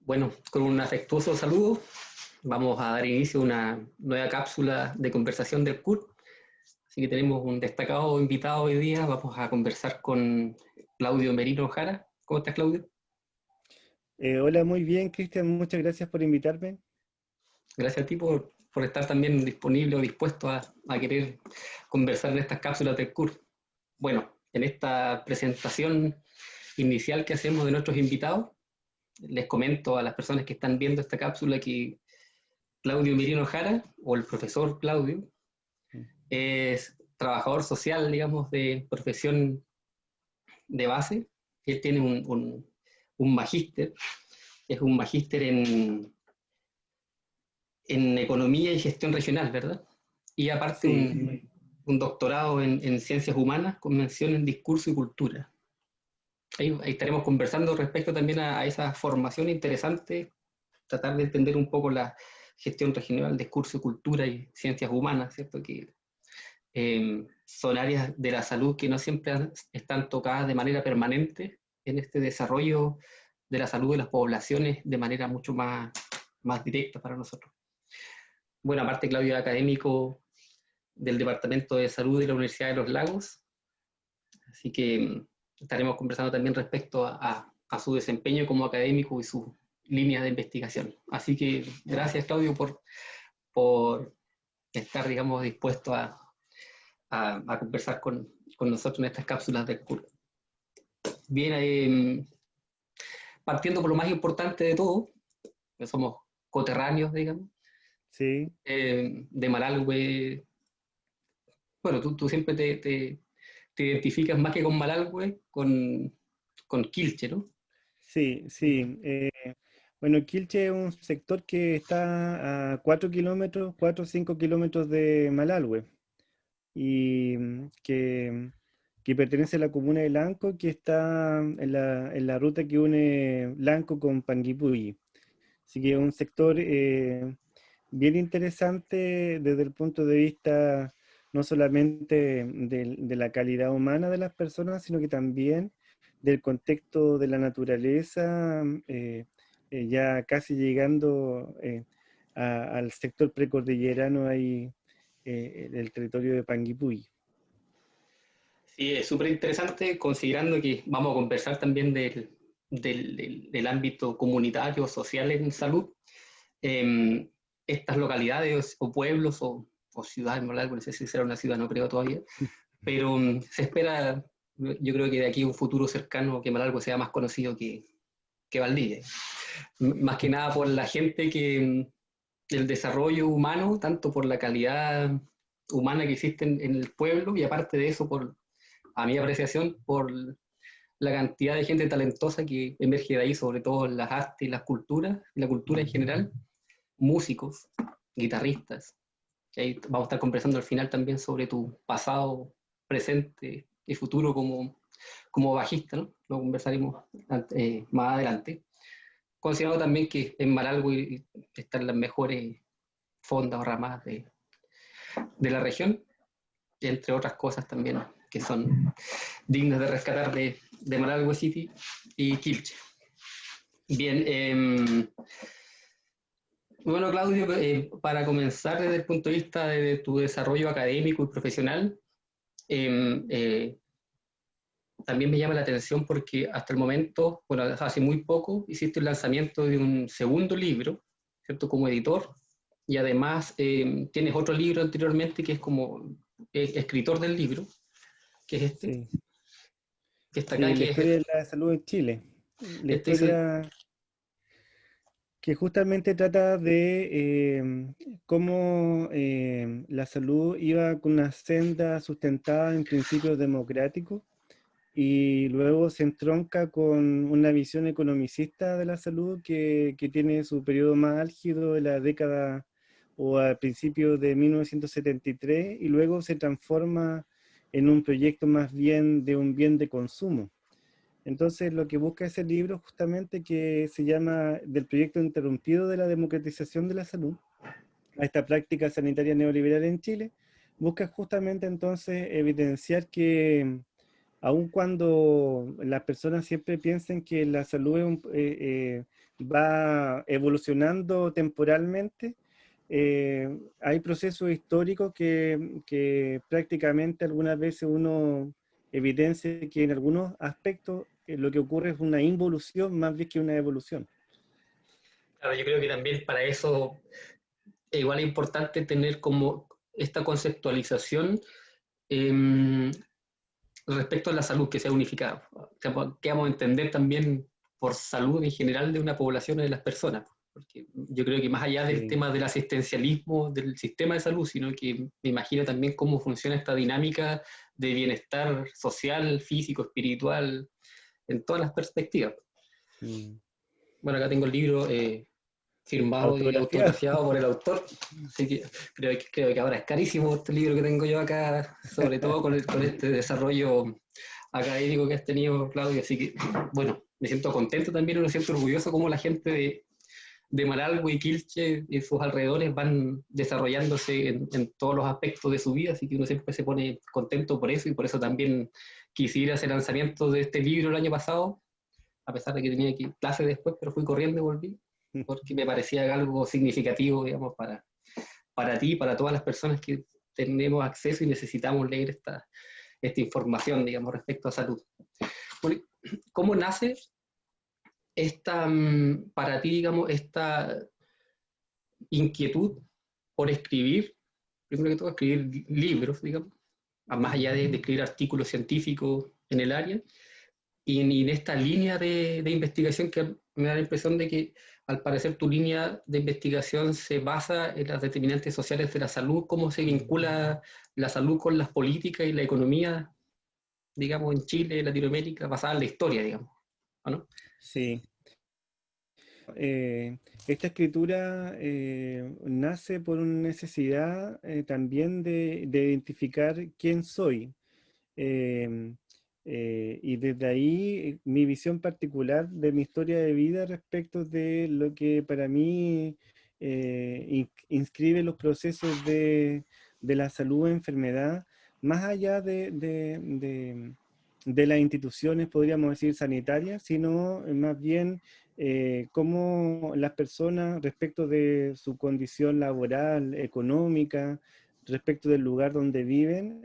Bueno, con un afectuoso saludo, vamos a dar inicio a una nueva cápsula de conversación del CUR. Así que tenemos un destacado invitado hoy día. Vamos a conversar con Claudio Merino Jara. ¿Cómo estás, Claudio? Hola, muy bien, Cristian, muchas gracias por invitarme. Gracias a ti por estar también disponible o dispuesto a querer conversar en estas cápsulas del CUR. Bueno, en esta presentación inicial que hacemos de nuestros invitados, les comento a las personas que están viendo esta cápsula que Claudio Merino Jara, o el profesor Claudio, es trabajador social, digamos, de profesión de base. Él tiene un magíster, es un magíster en economía y gestión regional, ¿verdad? Y aparte Sí, un doctorado en ciencias humanas con mención en discurso y cultura. Ahí estaremos conversando respecto también a esa formación interesante, tratar de entender un poco la gestión regional, discurso y cultura y ciencias humanas, ¿cierto? Que son áreas de la salud que no siempre están tocadas de manera permanente en este desarrollo de la salud de las poblaciones de manera mucho más directa para nosotros. Bueno, aparte Claudio es académico del Departamento de Salud de la Universidad de los Lagos, así que estaremos conversando también respecto a su desempeño como académico y sus líneas de investigación. Así que gracias, Claudio, por estar, digamos, dispuesto a conversar con nosotros en estas cápsulas del curso. Bien, partiendo por lo más importante de todo, que somos coterráneos, digamos, sí, de Malalhue. Bueno, tú siempre te identificas más que con Malalhue, con Quilche, ¿no? sí, sí. Bueno, Quilche es un sector que está a 4 kilómetros, 4 o 5 kilómetros de Malalhue y que pertenece a la comuna de Lanco, que está en la ruta que une Lanco con Panguipulli. Así que es un sector bien interesante desde el punto de vista no solamente de la calidad humana de las personas, sino que también del contexto de la naturaleza, ya casi llegando al sector precordillerano ahí del territorio de Panguipulli. Sí, es súper interesante considerando que vamos a conversar también del ámbito comunitario, social en salud. Eh, Estas localidades o pueblos o ciudades, no sé si será una ciudad, no creo todavía, pero se espera, yo creo que de aquí a un futuro cercano, que Malalco sea más conocido que Valdivia. Más que nada por la gente el desarrollo humano, tanto por la calidad humana que existe en el pueblo y aparte de eso, a mi apreciación, por la cantidad de gente talentosa que emerge de ahí, sobre todo en las artes y las culturas, y la cultura en general, músicos, guitarristas. Que ahí vamos a estar conversando al final también sobre tu pasado, presente y futuro como bajista, ¿no? Lo conversaremos más adelante. Considerando también que en Malalhue están las mejores fondas o ramas de la región, entre otras cosas también que son dignas de rescatar de Malalhue City y Quilche. Bien, bueno, Claudio, para comenzar desde el punto de vista de tu desarrollo académico y profesional, eh, eh, también me llama la atención porque hasta el momento, bueno, hace muy poco, hiciste el lanzamiento de un segundo libro, ¿cierto? Como editor, y además tienes otro libro anteriormente que es como escritor del libro, que es este, Sí, que está acá, sí, la que es historia de la salud en Chile. La este es el, historia que justamente trata de cómo la salud iba con una senda sustentada en principios democráticos y luego se entronca con una visión economicista de la salud que tiene su periodo más álgido de la década o al principio de 1973 y tres y luego se transforma en un proyecto más bien de un bien de consumo. Entonces, lo que busca ese libro justamente que se llama Del proyecto interrumpido de la democratización de la salud, a esta práctica sanitaria neoliberal en Chile, busca justamente entonces evidenciar que aun cuando las personas siempre piensen que la salud va evolucionando temporalmente, hay procesos históricos que prácticamente algunas veces uno evidencia que en algunos aspectos lo que ocurre es una involución más bien que una evolución. Claro, yo creo que también para eso igual es importante tener como esta conceptualización eh, respecto a la salud que sea unificada. O sea, que vamos a entender también por salud en general de una población o de las personas. Porque yo creo que más allá del Sí. tema del asistencialismo del sistema de salud, sino que me imagino también cómo funciona esta dinámica de bienestar social, físico, espiritual, en todas las perspectivas. Mm. Bueno, acá tengo el libro firmado y Autografía. autografiado por el autor, así que creo que ahora es carísimo este libro que tengo yo acá, sobre todo con este desarrollo académico que has tenido, Claudio, así que, bueno, me siento contento también, me siento orgulloso como la gente de Malalgüe y Quilche y sus alrededores van desarrollándose en todos los aspectos de su vida, así que uno siempre se pone contento por eso y por eso también quisiera hacer el lanzamiento de este libro el año pasado, a pesar de que tenía que clase después, pero fui corriendo y volví, porque me parecía algo significativo, digamos, para ti, para todas las personas que tenemos acceso y necesitamos leer esta información, digamos, respecto a salud. ¿Cómo nace para ti, digamos, esta inquietud por escribir, primero que todo, escribir libros, digamos, más allá de escribir artículos científicos en el área, y en esta línea de investigación que me da la impresión de que al parecer tu línea de investigación se basa en las determinantes sociales de la salud, cómo se vincula la salud con las políticas y la economía, digamos, en Chile, Latinoamérica, basada en la historia, digamos, ¿no? Sí. Esta escritura nace por una necesidad también de identificar quién soy. Em, y desde ahí mi visión particular de mi historia de vida respecto de lo que para mí inscribe los procesos de la salud e enfermedad, más allá de las instituciones, podríamos decir, sanitarias, sino más bien cómo las personas respecto de su condición laboral, económica, respecto del lugar donde viven,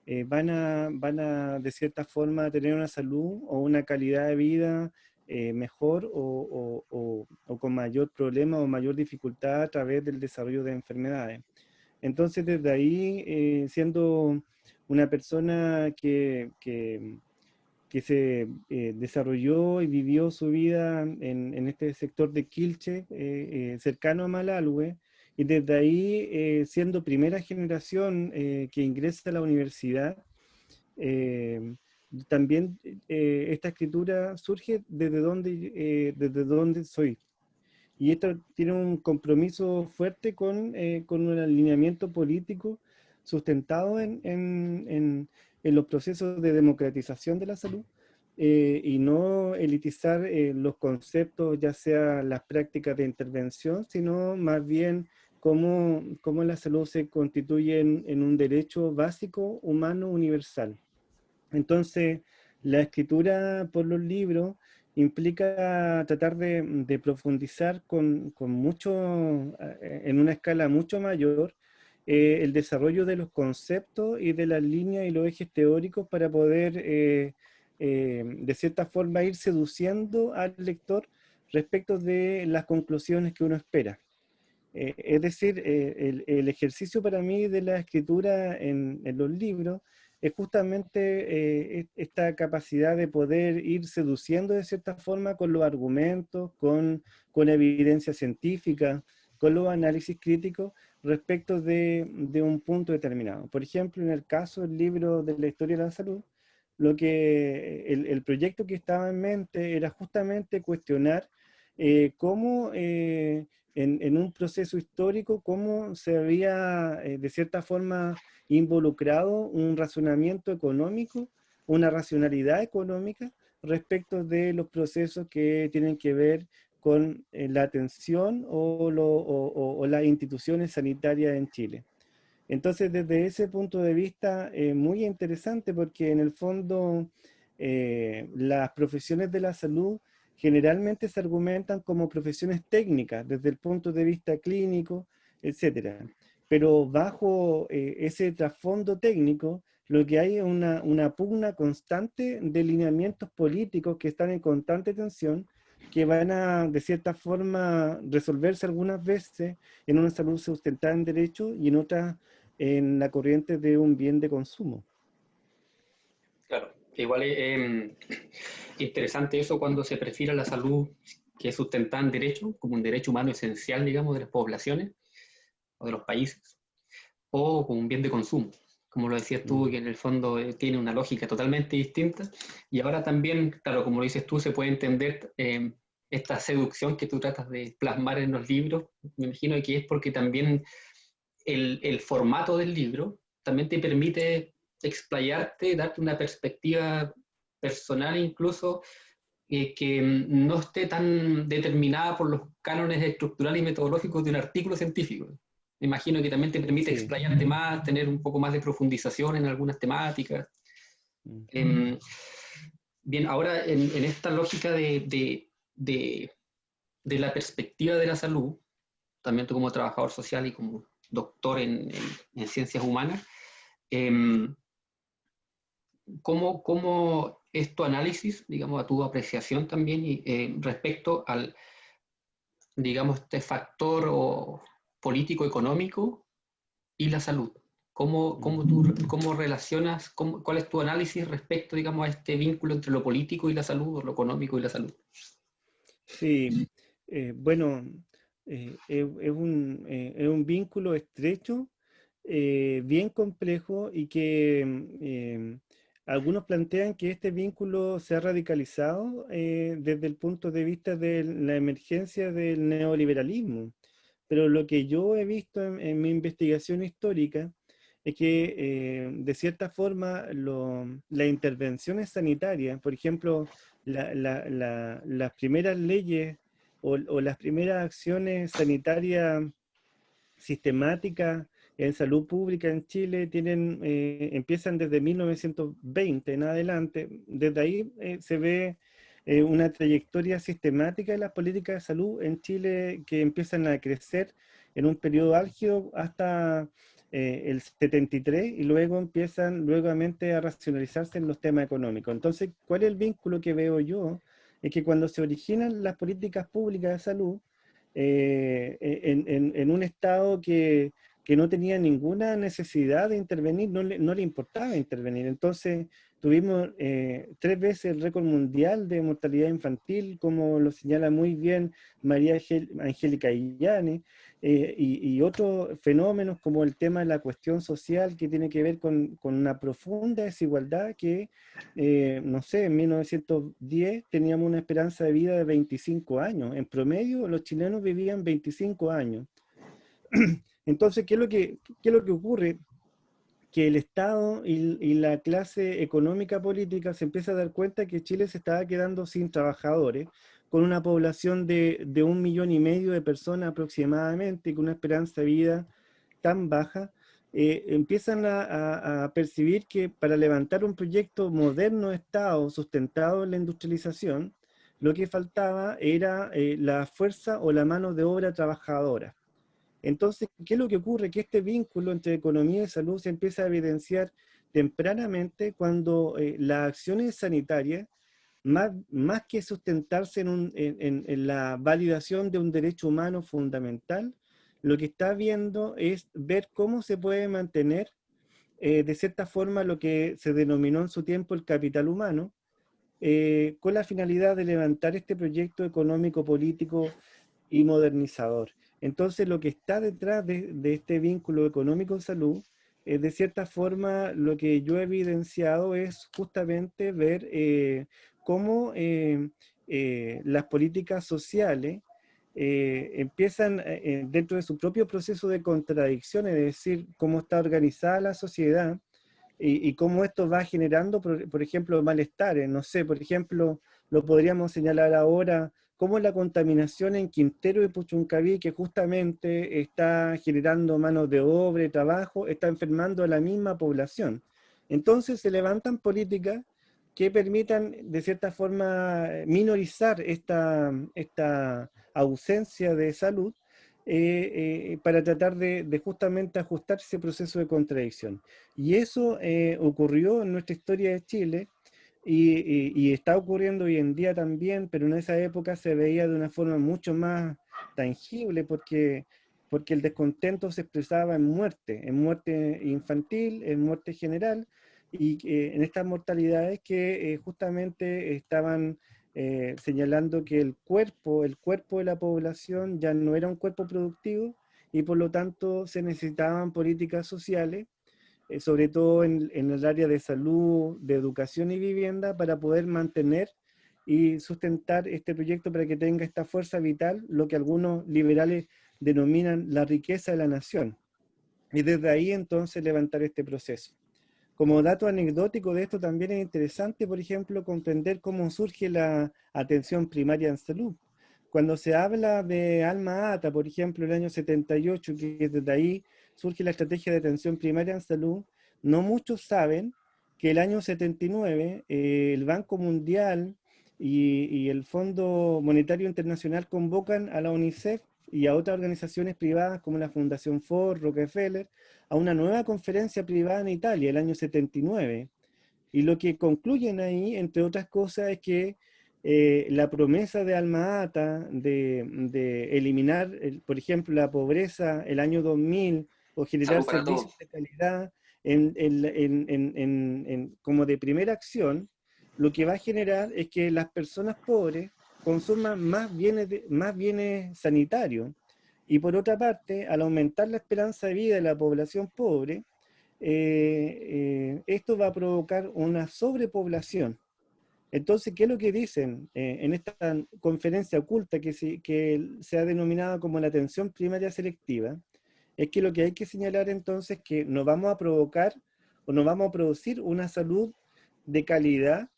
de cierta forma tener una salud o una calidad de vida mejor o con mayor problema o mayor dificultad a través del desarrollo de enfermedades. Entonces, desde ahí, siendo una persona que se desarrolló y vivió su vida en este sector de Quilche, cercano a Malalhue, y desde ahí, siendo primera generación que ingresa a la universidad, eh, también esta escritura surge desde donde soy. Y esto tiene un compromiso fuerte con un alineamiento político sustentado en los procesos de democratización de la salud y no elitizar los conceptos, ya sea las prácticas de intervención, sino más bien cómo la salud se constituye en un derecho básico humano universal. Entonces, la escritura por los libros implica tratar de profundizar con mucho, en una escala mucho mayor, el desarrollo de los conceptos y de las líneas y los ejes teóricos para poder, de cierta forma, ir seduciendo al lector respecto de las conclusiones que uno espera. Es decir, el ejercicio para mí de la escritura en los libros es justamente esta capacidad de poder ir seduciendo de cierta forma con los argumentos, con evidencia científica, con los análisis críticos respecto de un punto determinado. Por ejemplo, en el caso del libro de la historia de la salud, el proyecto que estaba en mente era justamente cuestionar cómo en un proceso histórico, cómo se había de cierta forma involucrado un razonamiento económico, una racionalidad económica respecto de los procesos que tienen que ver con la atención o las instituciones sanitarias en Chile. Entonces, desde ese punto de vista, muy interesante porque en el fondo las profesiones de la salud generalmente se argumentan como profesiones técnicas desde el punto de vista clínico, etcétera. Pero bajo ese trasfondo técnico, lo que hay es una pugna constante de lineamientos políticos que están en constante tensión, que van a, de cierta forma, resolverse algunas veces en una salud sustentada en derecho y en otras en la corriente de un bien de consumo. Claro, igual es interesante eso cuando se prefiere la salud que es sustentada en derecho, como un derecho humano esencial, digamos, de las poblaciones o de los países, o como un bien de consumo. Como lo decías tú, Mm. que en el fondo tiene una lógica totalmente distinta. Y ahora también, claro, como lo dices tú, se puede entender esta seducción que tú tratas de plasmar en los libros. Me imagino que es porque también el formato del libro también te permite explayarte, darte una perspectiva personal incluso que no esté tan determinada por los cánones estructurales y metodológicos de un artículo científico. Me imagino que también te permite Sí. explayarte más, tener un poco más de profundización en algunas temáticas. Mm. Eh, bien, ahora en esta lógica de la perspectiva de la salud, también tú como trabajador social y como doctor en ciencias humanas, eh, ¿cómo es tu análisis, digamos, a tu apreciación también y, respecto al, digamos, este factor o político-económico y la salud? Mm. ¿Cómo relacionas, cuál es tu análisis respecto, digamos, a este vínculo entre lo político y la salud o lo económico y la salud? Sí, bueno, es un vínculo estrecho, bien complejo y que algunos plantean que este vínculo se ha radicalizado desde el punto de vista de la emergencia del neoliberalismo. Pero lo que yo he visto en mi investigación histórica es que, de cierta forma, las intervenciones sanitarias, por ejemplo, las primeras leyes o las primeras acciones sanitarias sistemáticas en salud pública en Chile empiezan desde 1920 en adelante. Desde ahí se ve una trayectoria sistemática de las políticas de salud en Chile que empiezan a crecer en un periodo álgido hasta el 73 y luego empiezan nuevamente a racionalizarse en los temas económicos. Entonces, ¿cuál es el vínculo que veo yo? Es que cuando se originan las políticas públicas de salud, en un estado que no tenía ninguna necesidad de intervenir, no le importaba intervenir. Entonces tuvimos 3 veces el récord mundial de mortalidad infantil, como lo señala muy bien Angélica Illane, y otros fenómenos como el tema de la cuestión social que tiene que ver con una profunda desigualdad que, no sé, en 1910 teníamos una esperanza de vida de 25 años. En promedio, los chilenos vivían 25 años. Entonces, ¿qué es lo que ocurre? Que el Estado y la clase económica política se empieza a dar cuenta que Chile se estaba quedando sin trabajadores, con una población de 1,5 millones de personas aproximadamente, y con una esperanza de vida tan baja. Empiezan a percibir que para levantar un proyecto moderno de Estado sustentado en la industrialización, lo que faltaba era la fuerza o la mano de obra trabajadora. Entonces, ¿qué es lo que ocurre? Que este vínculo entre economía y salud se empieza a evidenciar tempranamente cuando las acciones sanitarias, más que sustentarse en la validación de un derecho humano fundamental, lo que está viendo es ver cómo se puede mantener de cierta forma lo que se denominó en su tiempo el capital humano, con la finalidad de levantar este proyecto económico, político y modernizador. Entonces, lo que está detrás de este vínculo económico-salud, de cierta forma, lo que yo he evidenciado es justamente ver cómo las políticas sociales empiezan dentro de su propio proceso de contradicción, es decir, cómo está organizada la sociedad y cómo esto va generando, por ejemplo, malestares. No sé, por ejemplo, lo podríamos señalar ahora cómo la contaminación en Quintero y Puchuncaví, que justamente está generando manos de obra y trabajo, está enfermando a la misma población. Entonces se levantan políticas que permitan, de cierta forma, minorizar esta ausencia de salud para tratar de justamente ajustar ese proceso de contradicción. Y eso ocurrió en nuestra historia de Chile y está ocurriendo hoy en día también, pero en esa época se veía de una forma mucho más tangible porque el descontento se expresaba en muerte infantil, en muerte general, y en estas mortalidades que justamente estaban señalando que el cuerpo de la población ya no era un cuerpo productivo y por lo tanto se necesitaban políticas sociales sobre todo en el área de salud, de educación y vivienda, para poder mantener y sustentar este proyecto para que tenga esta fuerza vital, lo que algunos liberales denominan la riqueza de la nación. Y desde ahí entonces levantar este proceso. Como dato anecdótico de esto también es interesante, por ejemplo, comprender cómo surge la atención primaria en salud. Cuando se habla de Alma Ata, por ejemplo, el año 78, que desde ahí surge la estrategia de atención primaria en salud, no muchos saben que el año 79 el Banco Mundial y el Fondo Monetario Internacional convocan a la UNICEF y a otras organizaciones privadas como la Fundación Ford, Rockefeller, a una nueva conferencia privada en Italia el año 79. Y lo que concluyen ahí, entre otras cosas, es que la promesa de Alma Ata de eliminar, por ejemplo, la pobreza el año 2000 o generar Salud para servicios todos. de calidad como de primera acción, lo que va a generar es que las personas pobres consuman más bienes sanitarios. Y por otra parte, al aumentar la esperanza de vida de la población pobre, esto va a provocar una sobrepoblación. Entonces, ¿qué es lo que dicen en esta conferencia oculta que se ha denominado como la atención primaria selectiva? Es que lo que hay que señalar entonces es que no vamos a provocar o no vamos a producir una salud de calidad,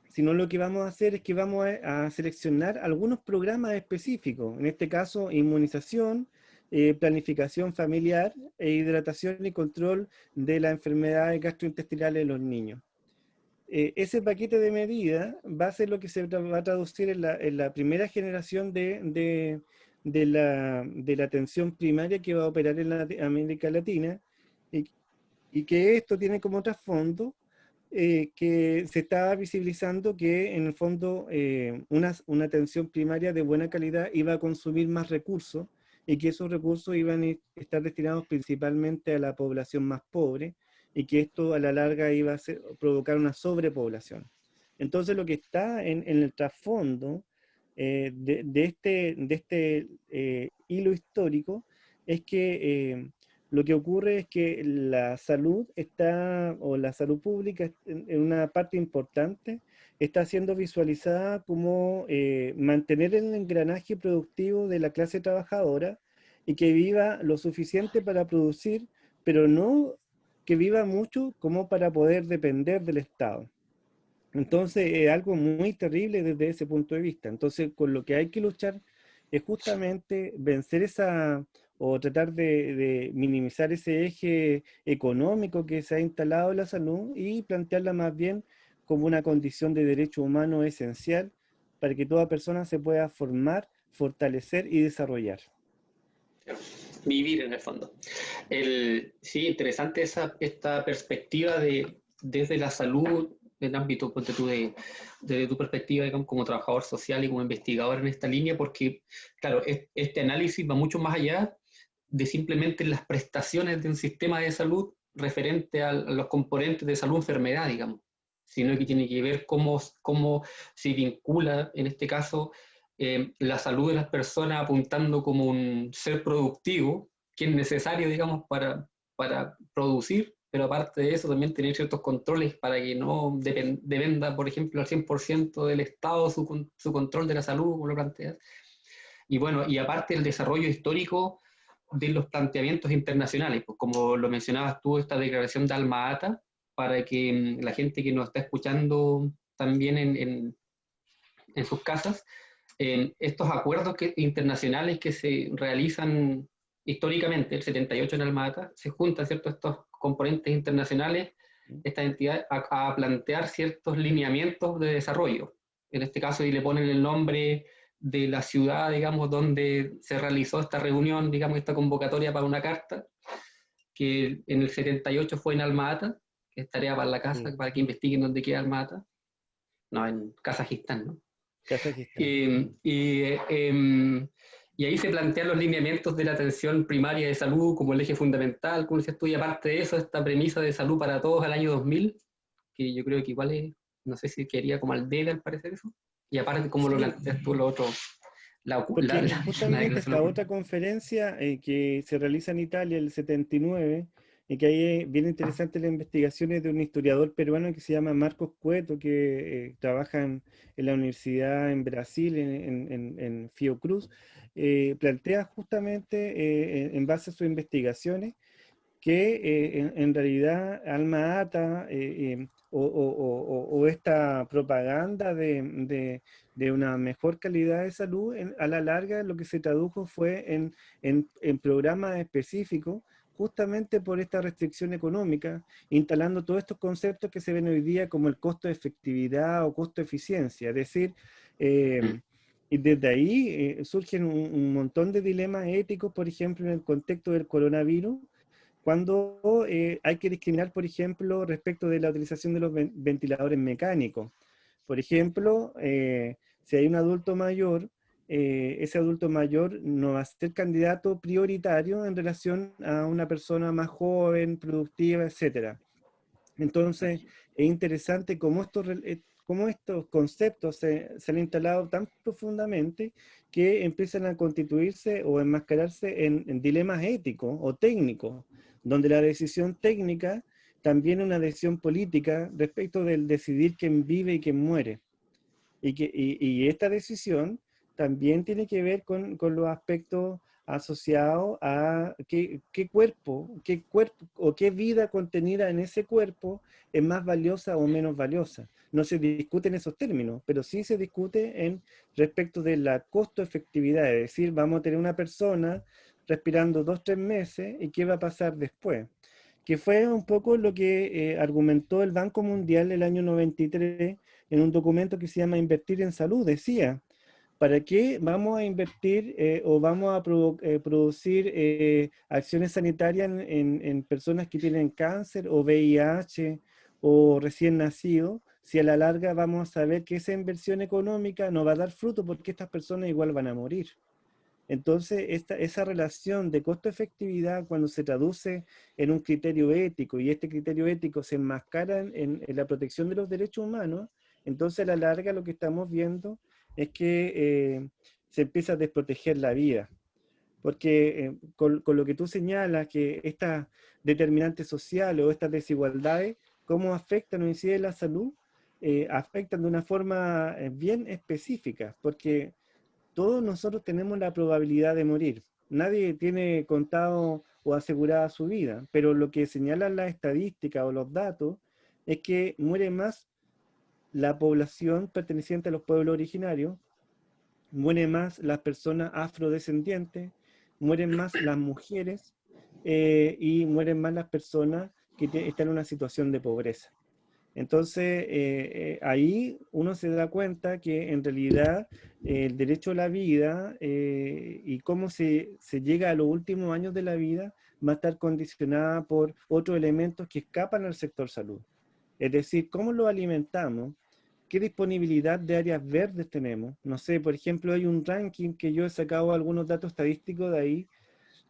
sino lo que vamos a hacer es que vamos a seleccionar algunos programas específicos, en este caso inmunización, planificación familiar e hidratación y control de las enfermedades gastrointestinales de los niños. Ese paquete de medidas va a ser lo que se va a traducir en la primera generación de la atención primaria que va a operar en América Latina y, y que esto tiene como trasfondo que se está visibilizando que en el fondo una atención primaria de buena calidad iba a consumir más recursos y que esos recursos iban a estar destinados principalmente a la población más pobre y que esto a la larga iba a provocar una sobrepoblación. Entonces lo que está en el trasfondo de este hilo histórico es que lo que ocurre es que la salud o la salud pública en una parte importante está siendo visualizada como mantener el engranaje productivo de la clase trabajadora y que viva lo suficiente para producir, pero no que viva mucho como para poder depender del Estado. Entonces es algo muy terrible desde ese punto de vista. Entonces con lo que hay que luchar es justamente vencer o tratar de minimizar ese eje económico que se ha instalado en la salud y plantearla más bien como una condición de derecho humano esencial para que toda persona se pueda formar, fortalecer y desarrollar. Vivir en el fondo. Sí, interesante esta perspectiva desde la salud, en el ámbito, ponte tú, desde tu perspectiva, digamos, como trabajador social y como investigador en esta línea, porque, claro, este análisis va mucho más allá de simplemente las prestaciones de un sistema de salud referente a los componentes de salud-enfermedad, digamos, sino que tiene que ver cómo se vincula, en este caso, la salud de las personas apuntando como un ser productivo, que es necesario, digamos, para producir, pero aparte de eso también tener ciertos controles para que no dependa, por ejemplo, al 100% del Estado su control de la salud, como lo planteas. Y bueno, y aparte el desarrollo histórico de los planteamientos internacionales, pues como lo mencionabas tú, esta declaración de Alma Ata, para que la gente que nos está escuchando también en sus casas estos acuerdos internacionales que se realizan históricamente, el 78 en Alma-Ata, se juntan, ¿cierto?, estos componentes internacionales, estas entidades, a plantear ciertos lineamientos de desarrollo. En este caso, y le ponen el nombre de la ciudad, digamos, donde se realizó esta reunión, digamos, esta convocatoria para una carta, que en el 78 fue en Alma-Ata, que es tarea para la casa, Sí, para que investiguen dónde queda Alma-Ata. No, en Kazajistán, ¿no? Kazajistán. Y, y, eh, y ahí se plantean los lineamientos de la atención primaria de salud como el eje fundamental, como decías tú, y aparte de eso, esta premisa de salud para todos al año 2000, que yo creo que igual es, no sé si quería como al debe al parecer eso, y aparte como lo Sí, planteas tú lo otro, porque la justamente declaración esta de otra conferencia que se realiza en Italia el 79, y que ahí es bien interesante las investigaciones de un historiador peruano que se llama Marcos Cueto, que trabaja en la universidad en Brasil, en Fiocruz, plantea justamente en base a sus investigaciones que en realidad Alma Ata o esta propaganda de una mejor calidad de salud, a la larga lo que se tradujo fue en programas específicos, justamente por esta restricción económica, instalando todos estos conceptos que se ven hoy día como el costo de efectividad o costo de eficiencia. Es decir, Mm. y desde ahí surgen un montón de dilemas éticos, por ejemplo, en el contexto del coronavirus, cuando hay que discriminar, por ejemplo, respecto de la utilización de los ventiladores mecánicos. Por ejemplo, si hay un adulto mayor, ese adulto mayor no va a ser candidato prioritario en relación a una persona más joven, productiva, etcétera. Entonces, es interesante cómo estos conceptos se han instalado tan profundamente que empiezan a constituirse o enmascararse en dilemas éticos o técnicos, donde la decisión técnica también es una decisión política respecto del decidir quién vive y quién muere. Y esta decisión también tiene que ver con los aspectos asociados a qué cuerpo o qué vida contenida en ese cuerpo es más valiosa o menos valiosa. No se discute en esos términos, pero sí se discute en respecto de la costo-efectividad, es decir, vamos a tener una persona respirando 2, 3 meses y qué va a pasar después, que fue un poco lo que argumentó el Banco Mundial el año 93 en un documento que se llama Invertir en Salud. Decía, ¿para qué vamos a invertir o vamos a producir acciones sanitarias en personas que tienen cáncer o VIH o recién nacido, si a la larga vamos a saber que esa inversión económica no va a dar fruto porque estas personas igual van a morir? Entonces, esa relación de costo-efectividad, cuando se traduce en un criterio ético y este criterio ético se enmascara en la protección de los derechos humanos, entonces a la larga lo que estamos viendo es que se empieza a desproteger la vida. Porque con lo que tú señalas, que estas determinantes sociales o estas desigualdades, cómo afectan o inciden la salud, afectan de una forma bien específica, porque todos nosotros tenemos la probabilidad de morir. Nadie tiene contado o asegurada su vida, pero lo que señalan las estadísticas o los datos es que muere más la población perteneciente a los pueblos originarios, mueren más las personas afrodescendientes, mueren más las mujeres y mueren más las personas que están en una situación de pobreza. Entonces, ahí uno se da cuenta que en realidad el derecho a la vida y cómo se llega a los últimos años de la vida va a estar condicionada por otros elementos que escapan al sector salud. Es decir, cómo lo alimentamos, qué disponibilidad de áreas verdes tenemos. No sé, por ejemplo, hay un ranking que yo he sacado algunos datos estadísticos de ahí,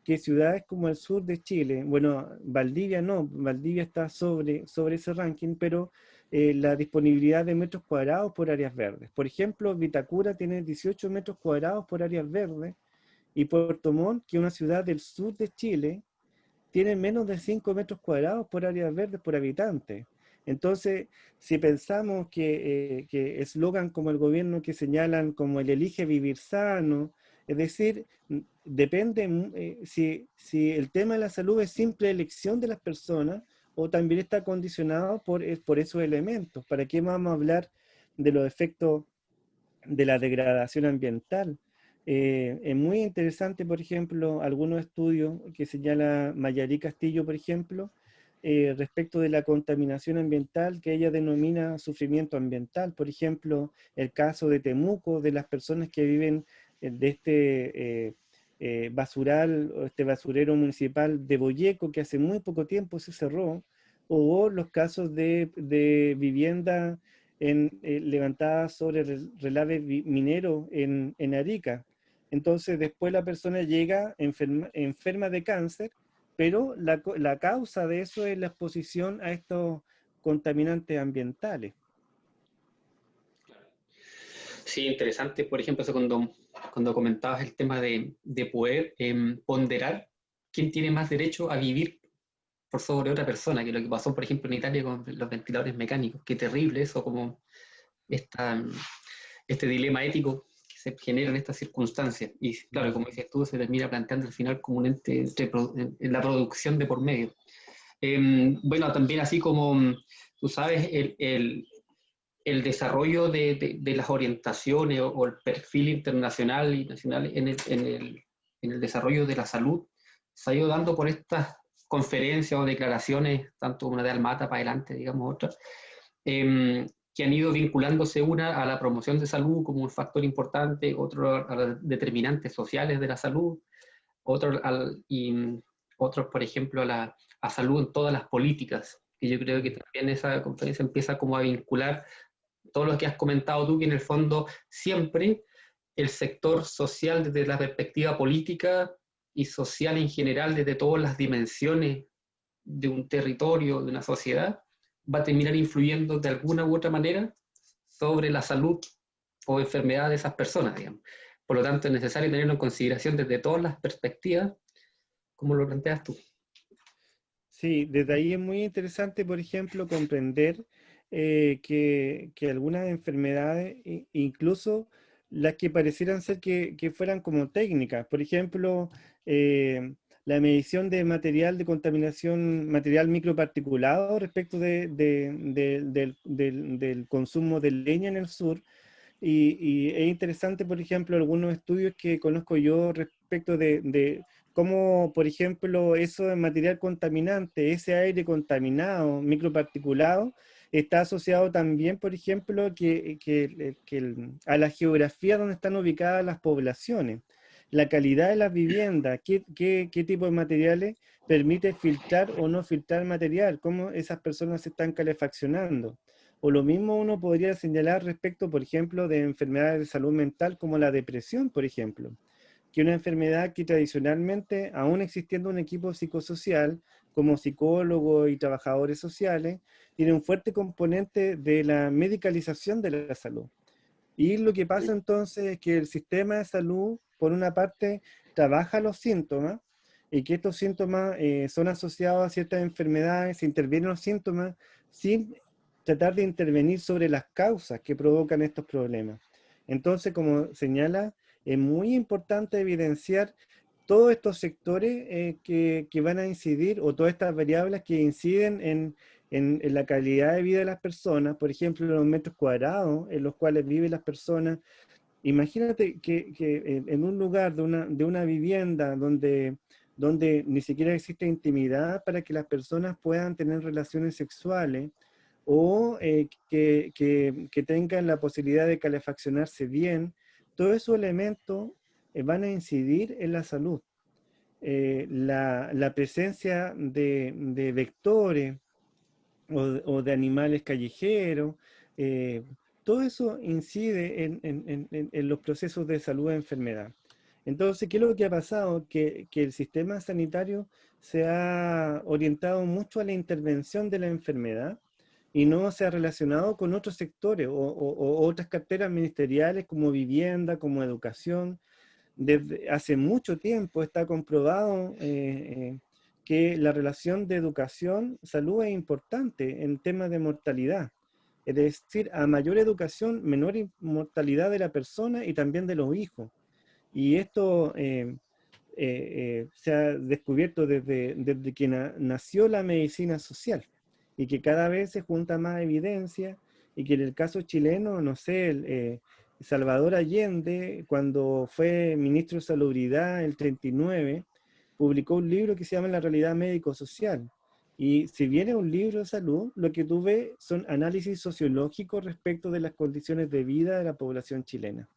que ciudades como el sur de Chile, bueno, Valdivia no, Valdivia está sobre ese ranking, pero la disponibilidad de metros cuadrados por áreas verdes. Por ejemplo, Vitacura tiene 18 metros cuadrados por áreas verdes y Puerto Montt, que es una ciudad del sur de Chile, tiene menos de 5 metros cuadrados por áreas verdes por habitante. Entonces, si pensamos que eslogan como el gobierno que señalan como el elige vivir sano, es decir, depende si el tema de la salud es simple elección de las personas o también está condicionado por esos elementos. ¿Para qué vamos a hablar de los efectos de la degradación ambiental. Es muy interesante, por ejemplo, algunos estudios que señala Mayarí Castillo, por ejemplo, respecto de la contaminación ambiental que ella denomina sufrimiento ambiental. Por ejemplo, el caso de Temuco, de las personas que viven de basural, o este basurero municipal de Boyeco, que hace muy poco tiempo se cerró, o los casos de vivienda levantada sobre el relave minero en Arica. Entonces después la persona llega enferma de cáncer, pero la causa de eso es la exposición a estos contaminantes ambientales. Sí, interesante, por ejemplo, eso cuando comentabas el tema de poder ponderar quién tiene más derecho a vivir por sobre otra persona, que lo que pasó, por ejemplo, en Italia con los ventiladores mecánicos. Qué terrible eso, como esta, este dilema ético que se genera en estas circunstancias. Y claro, como dices tú, se termina planteando al final como un ente en la producción de por medio. Bueno, también así como tú sabes, el desarrollo de las orientaciones o el perfil internacional y nacional en el desarrollo de la salud se ha ido dando por estas conferencias o declaraciones, tanto una de Almata para adelante, digamos, otras, que han ido vinculándose una a la promoción de salud como un factor importante, otro a los determinantes sociales de la salud, otro y otros, por ejemplo, a salud en todas las políticas, que yo creo que también esa conferencia empieza como a vincular todo lo que has comentado tú, que en el fondo siempre el sector social desde la perspectiva política y social en general, desde todas las dimensiones de un territorio, de una sociedad, va a terminar influyendo de alguna u otra manera sobre la salud o enfermedad de esas personas, digamos. Por lo tanto, es necesario tenerlo en consideración desde todas las perspectivas, como lo planteas tú. Sí, desde ahí es muy interesante, por ejemplo, comprender que algunas enfermedades, incluso las que parecieran ser que fueran como técnicas, por ejemplo, eh, la medición de material de contaminación, material microparticulado respecto del consumo de leña en el sur, y es interesante, por ejemplo, algunos estudios que conozco yo respecto de cómo, por ejemplo, eso de material contaminante, ese aire contaminado, microparticulado, está asociado también, por ejemplo, a la geografía donde están ubicadas las poblaciones, la calidad de las viviendas, qué tipo de materiales permite filtrar o no filtrar material, cómo esas personas se están calefaccionando. O lo mismo uno podría señalar respecto, por ejemplo, de enfermedades de salud mental como la depresión, por ejemplo, que es una enfermedad que tradicionalmente, aún existiendo un equipo psicosocial, como psicólogos y trabajadores sociales, tiene un fuerte componente de la medicalización de la salud. Y lo que pasa entonces es que el sistema de salud, por una parte, trabaja los síntomas y que estos síntomas son asociados a ciertas enfermedades, se intervienen los síntomas sin tratar de intervenir sobre las causas que provocan estos problemas. Entonces, como señala, es muy importante evidenciar todos estos sectores que van a incidir, o todas estas variables que inciden en la calidad de vida de las personas, por ejemplo, los metros cuadrados en los cuales viven las personas. Imagínate que en un lugar de una vivienda donde ni siquiera existe intimidad para que las personas puedan tener relaciones sexuales, o que tengan la posibilidad de calefaccionarse bien, todos esos elementos van a incidir en la salud. La presencia de vectores o de animales callejeros, eh, todo eso incide en los procesos de salud e enfermedad. Entonces, ¿qué es lo que ha pasado? Que el sistema sanitario se ha orientado mucho a la intervención de la enfermedad y no se ha relacionado con otros sectores o otras carteras ministeriales como vivienda, como educación. Desde hace mucho tiempo está comprobado que la relación de educación-salud es importante en temas de mortalidad. Es decir, a mayor educación, menor mortalidad de la persona y también de los hijos. Y esto se ha descubierto desde que nació la medicina social, y que cada vez se junta más evidencia, y que en el caso chileno, no sé, Salvador Allende, cuando fue ministro de Salubridad el 39, publicó un libro que se llama La realidad médico-social. Y si bien es un libro de salud, lo que tú ves son análisis sociológicos respecto de las condiciones de vida de la población chilena.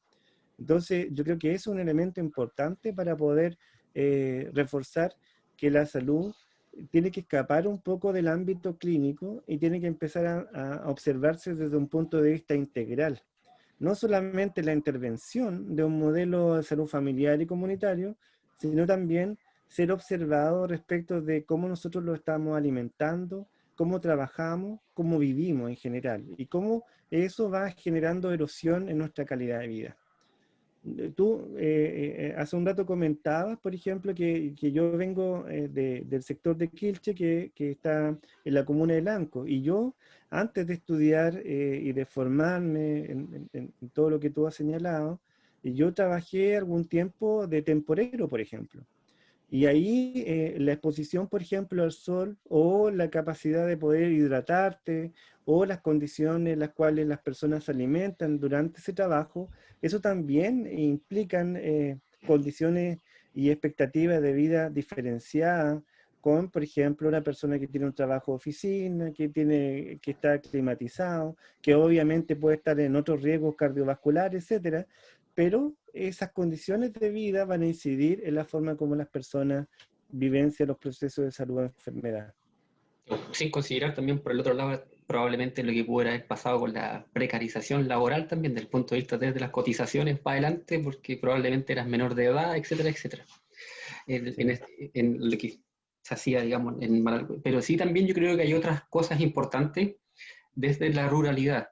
Entonces, yo creo que es un elemento importante para poder reforzar que la salud tiene que escapar un poco del ámbito clínico y tiene que empezar a observarse desde un punto de vista integral. No solamente la intervención de un modelo de salud familiar y comunitario, sino también ser observado respecto de cómo nosotros lo estamos alimentando, cómo trabajamos, cómo vivimos en general y cómo eso va generando erosión en nuestra calidad de vida. Tú hace un rato comentabas, por ejemplo, que yo vengo del sector de Quilche, que está en la comuna de Lanco, y yo, antes de estudiar y de formarme en todo lo que tú has señalado, yo trabajé algún tiempo de temporero, por ejemplo. Y ahí la exposición, por ejemplo, al sol o la capacidad de poder hidratarte o las condiciones en las cuales las personas se alimentan durante ese trabajo, eso también implican condiciones y expectativas de vida diferenciadas con, por ejemplo, una persona que tiene un trabajo de oficina, que está climatizado, que obviamente puede estar en otros riesgos cardiovasculares, etcétera, pero esas condiciones de vida van a incidir en la forma como las personas vivencian los procesos de salud o enfermedad. Sin considerar también por el otro lado probablemente lo que pudiera haber pasado con la precarización laboral también, desde el punto de vista desde las cotizaciones para adelante, porque probablemente eras menor de edad, etcétera, etcétera. Sí. En lo que se hacía, digamos, en Maralco. Pero sí también yo creo que hay otras cosas importantes desde la ruralidad.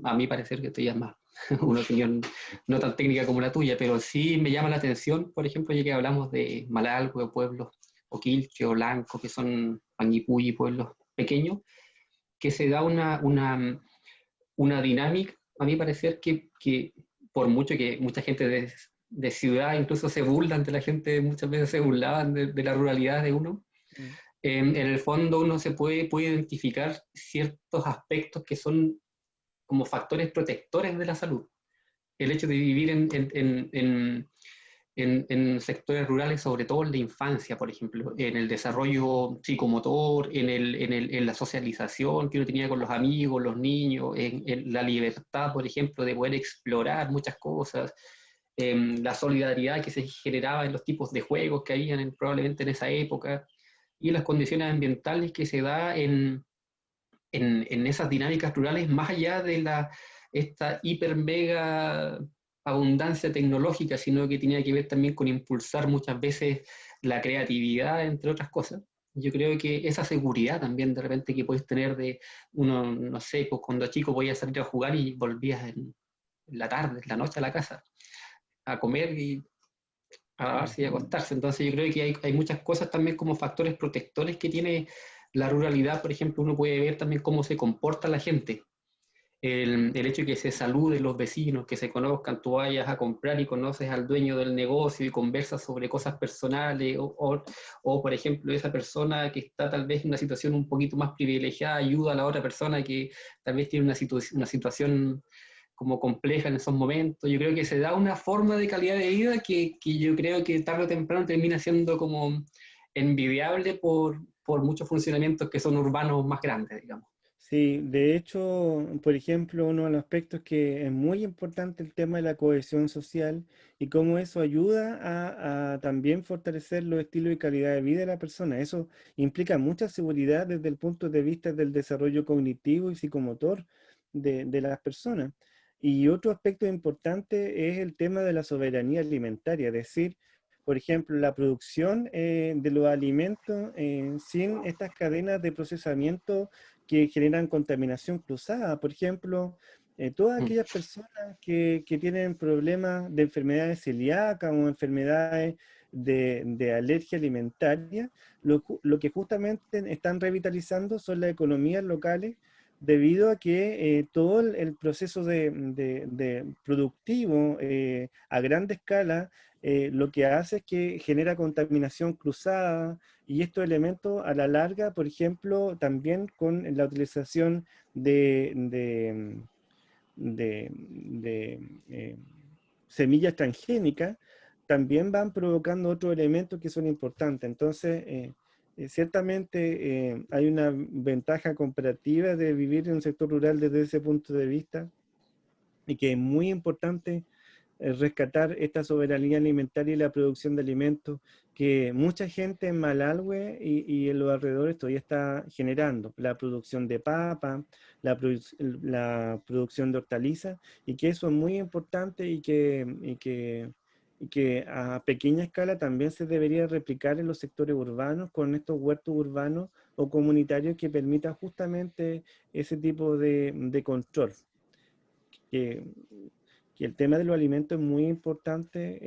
A mi parecer, que esto ya es más una opinión no tan técnica como la tuya, pero sí me llama la atención, por ejemplo, ya que hablamos de Malalco, de pueblos, o Quilche, o Lanco, que son Panguipulli, pueblos pequeños, que se da una dinámica, a mi parecer, que por mucho que mucha gente de ciudad incluso se burlan de la gente, muchas veces se burlaban de la ruralidad de uno, Mm. en el fondo uno puede identificar ciertos aspectos que son como factores protectores de la salud. El hecho de vivir en sectores rurales, sobre todo en la infancia, por ejemplo, en el desarrollo psicomotor, en la socialización que uno tenía con los amigos, los niños, en la libertad, por ejemplo, de poder explorar muchas cosas, la solidaridad que se generaba en los tipos de juegos que habían probablemente en esa época, y las condiciones ambientales que se da en esas dinámicas rurales, más allá de esta hiper mega abundancia tecnológica, sino que tenía que ver también con impulsar muchas veces la creatividad, entre otras cosas. Yo creo que esa seguridad también de repente que puedes tener de uno, no sé, pues cuando chico podías salir a jugar y volvías en la tarde, en la noche a la casa, a comer y a lavarse y a acostarse. Entonces yo creo que hay muchas cosas también como factores protectores que tiene la ruralidad. Por ejemplo, uno puede ver también cómo se comporta la gente. El hecho de que se saluden los vecinos, que se conozcan, tú vayas a comprar y conoces al dueño del negocio y conversas sobre cosas personales, o, por ejemplo, esa persona que está tal vez en una situación un poquito más privilegiada ayuda a la otra persona que tal vez tiene una situación como compleja en esos momentos. Yo creo que se da una forma de calidad de vida que yo creo que tarde o temprano termina siendo como envidiable por muchos funcionamientos que son urbanos más grandes, digamos. Sí, de hecho, por ejemplo, uno de los aspectos que es muy importante el tema de la cohesión social y cómo eso ayuda a también fortalecer los estilos y calidad de vida de la persona. Eso implica mucha seguridad desde el punto de vista del desarrollo cognitivo y psicomotor de las personas. Y otro aspecto importante es el tema de la soberanía alimentaria, es decir, por ejemplo, la producción de los alimentos sin estas cadenas de procesamiento que generan contaminación cruzada. Por ejemplo, todas Mm. aquellas personas que tienen problemas de enfermedades celíacas o enfermedades de alergia alimentaria, lo que justamente están revitalizando son las economías locales debido a que todo el proceso de productivo a gran escala lo que hace es que genera contaminación cruzada, y estos elementos a la larga, por ejemplo, también con la utilización de semillas transgénicas, también van provocando otros elementos que son importantes. Entonces, ciertamente hay una ventaja comparativa de vivir en un sector rural desde ese punto de vista, y que es muy importante rescatar esta soberanía alimentaria y la producción de alimentos que mucha gente en Malalhue y en los alrededores todavía está generando. La producción de papa, la producción de hortalizas, y que eso es muy importante y que a pequeña escala también se debería replicar en los sectores urbanos con estos huertos urbanos o comunitarios que permitan justamente ese tipo de control. Que, que el tema de los alimentos es muy importante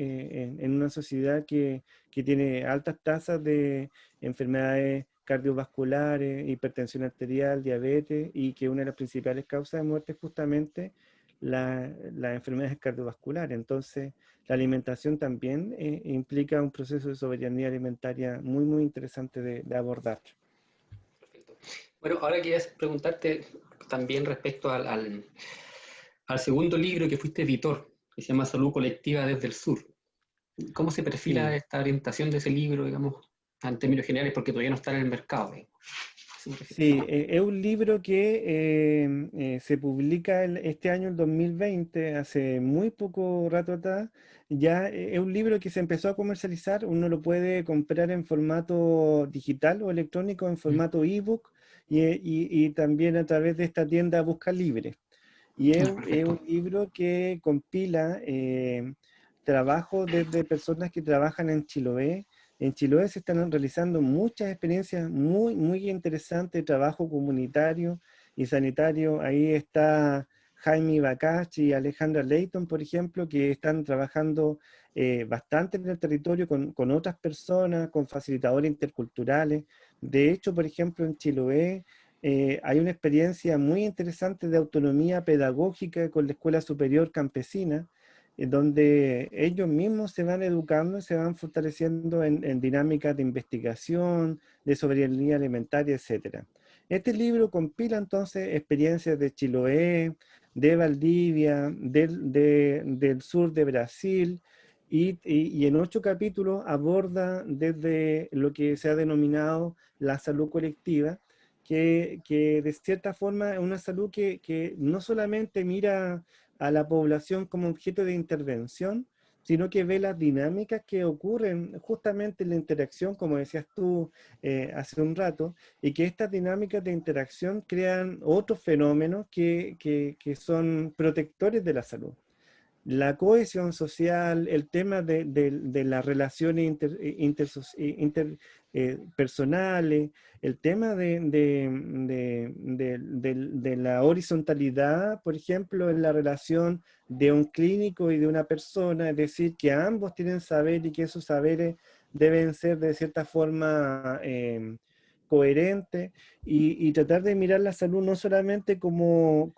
en una sociedad que tiene altas tasas de enfermedades cardiovasculares, hipertensión arterial, diabetes, y que una de las principales causas de muerte es justamente las enfermedades cardiovasculares. Entonces, la alimentación también implica un proceso de soberanía alimentaria muy, muy interesante de abordar. Perfecto. Bueno, ahora quería preguntarte también respecto al segundo libro que fuiste editor, que se llama Salud Colectiva desde el Sur. ¿Cómo se perfila Sí. esta orientación de ese libro, digamos, en términos generales, porque todavía no está en el mercado? Sí, es un libro que se publica este año, el 2020, hace muy poco rato atrás. Ya es un libro que se empezó a comercializar, uno lo puede comprar en formato digital o electrónico, en formato ebook, y también a través de esta tienda Busca Libre. Y es un Perfecto. libro que compila trabajo desde personas que trabajan en Chiloé. En Chiloé se están realizando muchas experiencias muy, muy interesantes de trabajo comunitario y sanitario. Ahí está Jaime Bacachi y Alejandra Leighton, por ejemplo, que están trabajando bastante en el territorio con otras personas, con facilitadores interculturales. De hecho, por ejemplo, en Chiloé hay una experiencia muy interesante de autonomía pedagógica con la Escuela Superior Campesina, en donde ellos mismos se van educando, se van fortaleciendo en dinámicas de investigación, de soberanía alimentaria, etc. Este libro compila entonces experiencias de Chiloé, de Valdivia, del sur de Brasil, y en 8 capítulos aborda desde lo que se ha denominado la salud colectiva, que de cierta forma es una salud que no solamente mira a la población como objeto de intervención, sino que ve las dinámicas que ocurren justamente en la interacción, como decías tú hace un rato, y que estas dinámicas de interacción crean otros fenómenos que son protectores de la salud. La cohesión social, el tema de las relaciones interpersonales, el tema de la horizontalidad, por ejemplo, en la relación de un clínico y de una persona, es decir, que ambos tienen saber y que esos saberes deben ser de cierta forma coherentes, y tratar de mirar la salud no solamente como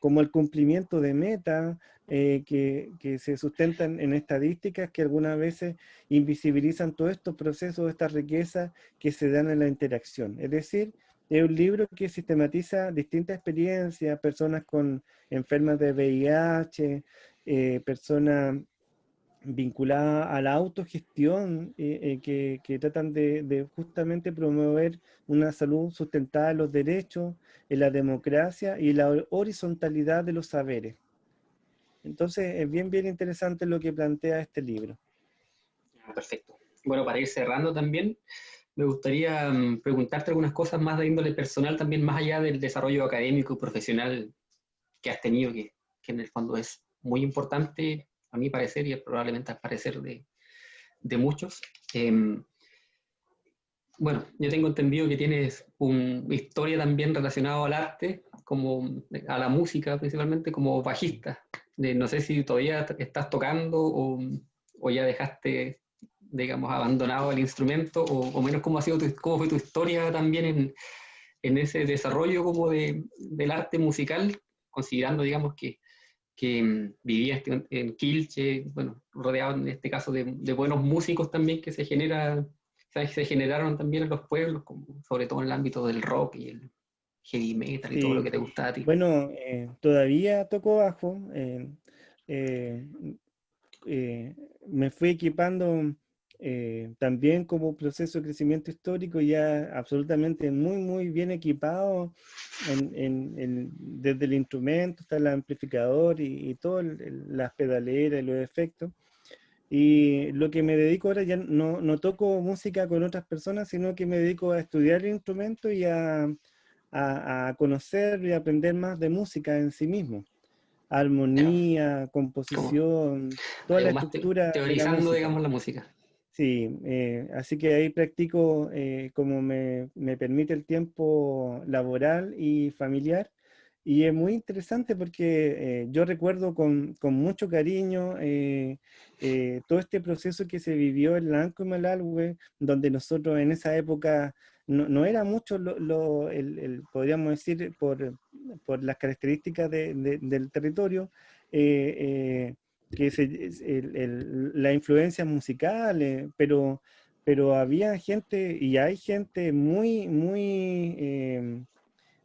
el cumplimiento de metas, que se sustentan en estadísticas que algunas veces invisibilizan todos estos procesos, estas riquezas que se dan en la interacción. Es decir, es un libro que sistematiza distintas experiencias, personas enfermas de VIH, personas vinculadas a la autogestión, que tratan de justamente promover una salud sustentada en los derechos, en la democracia y la horizontalidad de los saberes. Entonces es bien, bien interesante lo que plantea este libro. Perfecto. Bueno, para ir cerrando también, me gustaría preguntarte algunas cosas más de índole personal, también más allá del desarrollo académico y profesional que has tenido, que en el fondo es muy importante, a mi parecer, y probablemente al parecer de muchos. Bueno, yo tengo entendido que tienes una historia también relacionada al arte, como a la música principalmente, como bajista. No sé si todavía estás tocando o ya dejaste, digamos, abandonado el instrumento, o menos cómo ha sido cómo fue tu historia también en ese desarrollo como del arte musical, considerando, digamos, que vivías en Quilche, bueno, rodeado en este caso de buenos músicos también que se generaron también en los pueblos, como, sobre todo en el ámbito del rock y heavy metal y todo lo Sí, que te gusta a ti. bueno, todavía toco bajo. Eh, eh, Me fui equipando también como proceso de crecimiento histórico, ya absolutamente muy, muy bien equipado desde el instrumento hasta el amplificador y todas las pedaleras y los efectos. Y lo que me dedico ahora ya no toco música con otras personas, sino que me dedico a estudiar el instrumento y a conocer y aprender más de música en sí mismo. Ya, Armonía, como composición, toda la algo más estructura de la teorizando, música. digamos, la música. Sí, así que ahí practico como me permite el tiempo laboral y familiar. Y es muy interesante porque yo recuerdo con mucho cariño todo este proceso que se vivió en Lanco y Malalhue, donde nosotros en esa época no era mucho, podríamos decir, por las características del territorio, eh, que la influencia musical, pero había gente y hay gente muy, muy,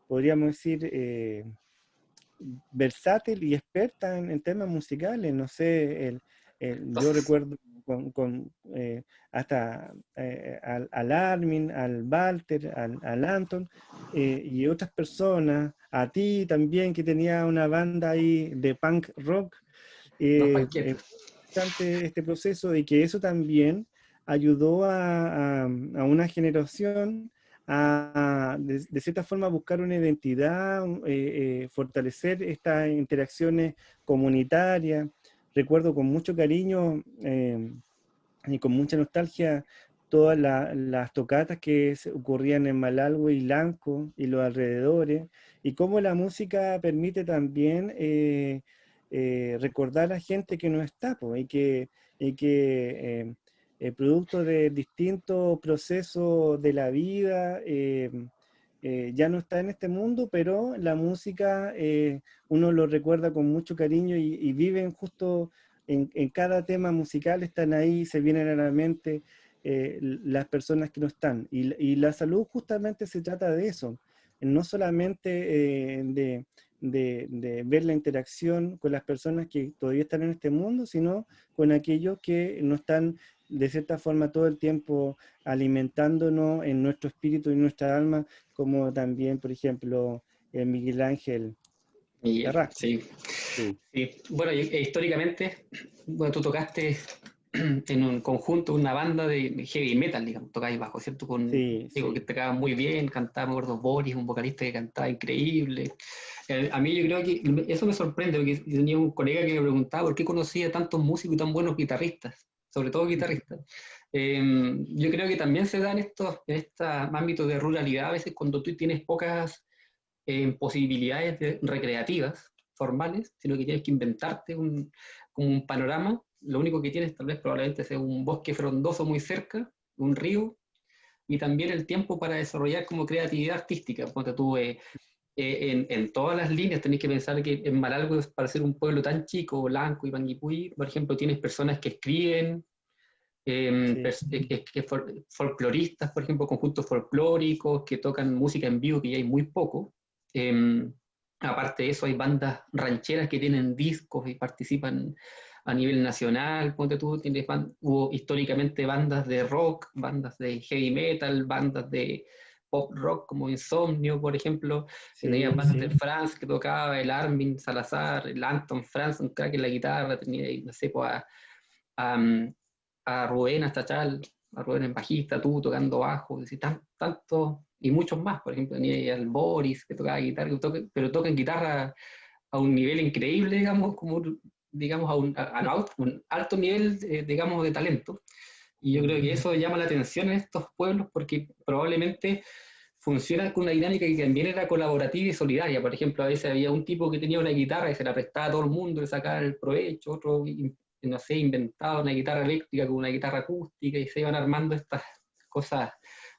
podríamos decir, versátil y experta en temas musicales. No sé, yo Entonces, recuerdo hasta al Armin, al Walter, al Anton y otras personas, a ti también que tenía una banda ahí de punk rock. los Muy panquetes. interesante este proceso y que eso también ayudó a una generación de cierta forma, buscar una identidad, fortalecer estas interacciones comunitarias. Recuerdo con mucho cariño y con mucha nostalgia todas las tocatas que ocurrían en Malalhue y Lanco y los alrededores, y cómo la música permite también recordar a gente que no está, po, y que producto de distintos procesos de la vida, ya no está en este mundo, pero la música uno lo recuerda con mucho cariño y viven justo en cada tema musical, están ahí, se vienen a la mente las personas que no están. Y la salud justamente se trata de eso, no solamente de ver la interacción con las personas que todavía están en este mundo, sino con aquellos que no están de cierta forma todo el tiempo alimentándonos en nuestro espíritu y nuestra alma, como también, por ejemplo, Miguel Ángel Miguel, Carrasco. sí. Sí, Sí. Bueno, históricamente, bueno, tú tocaste en un conjunto, una banda de heavy metal, digamos, tocáis bajo, ¿cierto? Con, sí, digo, que sí. tocaba muy bien, cantaba, me acuerdo, Boris, un vocalista que cantaba increíble. A mí yo creo que eso me sorprende, porque yo tenía un colega que me preguntaba por qué conocía tantos músicos y tan buenos guitarristas, sobre todo guitarristas. Yo creo que también se da en estos ámbitos de ruralidad, a veces cuando tú tienes pocas posibilidades recreativas, formales, sino que tienes que inventarte como un panorama. Lo único que tienes tal vez probablemente sea un bosque frondoso muy cerca, un río, y también el tiempo para desarrollar como creatividad artística. Porque tú en todas las líneas tenés que pensar que en Malalgo, para ser un pueblo tan chico, Blanco y Panguipulli, por ejemplo, tienes personas que escriben, Sí, folcloristas, por ejemplo, conjuntos folclóricos que tocan música en vivo, que ya hay muy poco. Eh, Aparte de eso, hay bandas rancheras que tienen discos y participan a nivel nacional. Ponte tú, hubo históricamente bandas de rock, bandas de heavy metal, bandas de pop rock como Insomnio, por ejemplo. Tenía sí, Walter sí, Franz que tocaba, el Armin Salazar, el Anton Franz, un crack en la guitarra, tenía, no sé, pues, a, a Rubén Astachal, a Rubén en bajista, tú tocando bajo, decir, tanto, y muchos más, por ejemplo, tenía al Boris que tocaba guitarra, pero toca en guitarra a un nivel increíble, digamos, como digamos un alto nivel, digamos, de talento. Y yo creo mm, que eso llama la atención en estos pueblos porque probablemente funciona con una dinámica que también era colaborativa y solidaria. Por ejemplo, a veces había un tipo que tenía una guitarra y se la prestaba a todo el mundo, le sacaba el provecho, otro, no sé, inventaba una guitarra eléctrica con una guitarra acústica y se iban armando estas cosas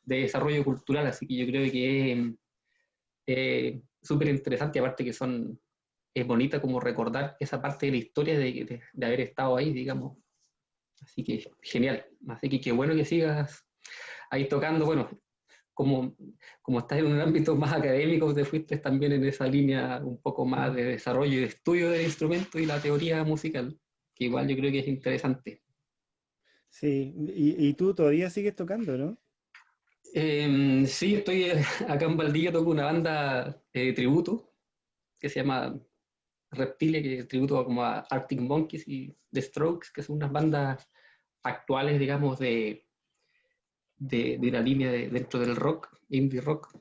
de desarrollo cultural. Así que yo creo que es súper interesante, aparte que es bonita como recordar esa parte de la historia de haber estado ahí, digamos. Así que genial. Así que qué bueno que sigas ahí tocando. Bueno, como, como estás en un ámbito más académico, te fuiste también en esa línea un poco más de desarrollo y de estudio del instrumento y la teoría musical, que igual yo creo que es interesante. Sí, y tú todavía sigues tocando, ¿no? Sí, estoy acá en Valdivia, toco una banda de tributo que se llama Reptile, que es tributo como a Arctic Monkeys y The Strokes, que son unas bandas actuales, digamos, de la línea dentro del rock, indie rock.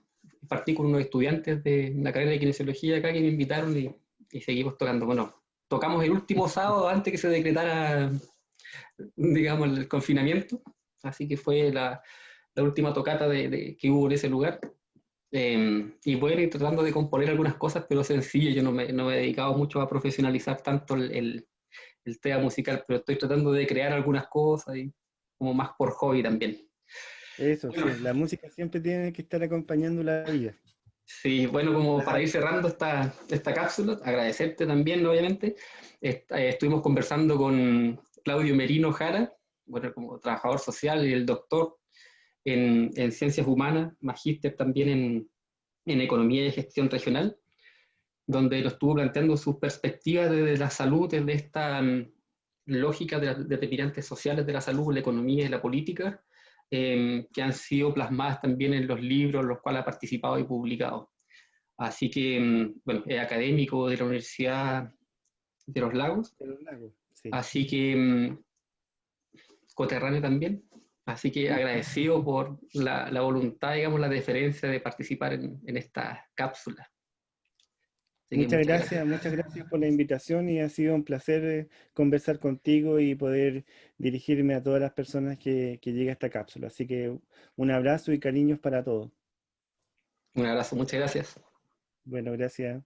Partí con unos estudiantes de la carrera de kinesiología acá que me invitaron y seguimos tocando. Bueno, tocamos el último sábado antes que se decretara, digamos, el confinamiento, así que fue la última tocata que hubo en ese lugar. Y bueno, ir tratando de componer algunas cosas, pero sencillo, yo no me he dedicado mucho a profesionalizar tanto el tema musical, pero estoy tratando de crear algunas cosas y como más por hobby también. Eso, Bueno, sí, la música siempre tiene que estar acompañando la vida. sí, bueno, como para ir cerrando esta cápsula, agradecerte también, obviamente. Estuvimos conversando con Claudio Merino Jara, bueno, como trabajador social y el doctor en ciencias humanas, magíster también en economía y gestión regional, donde nos estuvo planteando sus perspectivas desde la salud, desde esta lógica de las determinantes sociales de la salud, la economía y la política, que han sido plasmadas también en los libros en los cuales ha participado y publicado. Así que, bueno, es académico de la Universidad de los Lagos, De los lagos, sí. así que coterráneo también. Así que agradecido por la voluntad, digamos, la deferencia de participar en esta cápsula. Así que muchas gracias. Muchas gracias por la invitación y ha sido un placer conversar contigo y poder dirigirme a todas las personas que llega a esta cápsula. Así que un abrazo y cariños para todos. Un abrazo, muchas gracias. Bueno, gracias.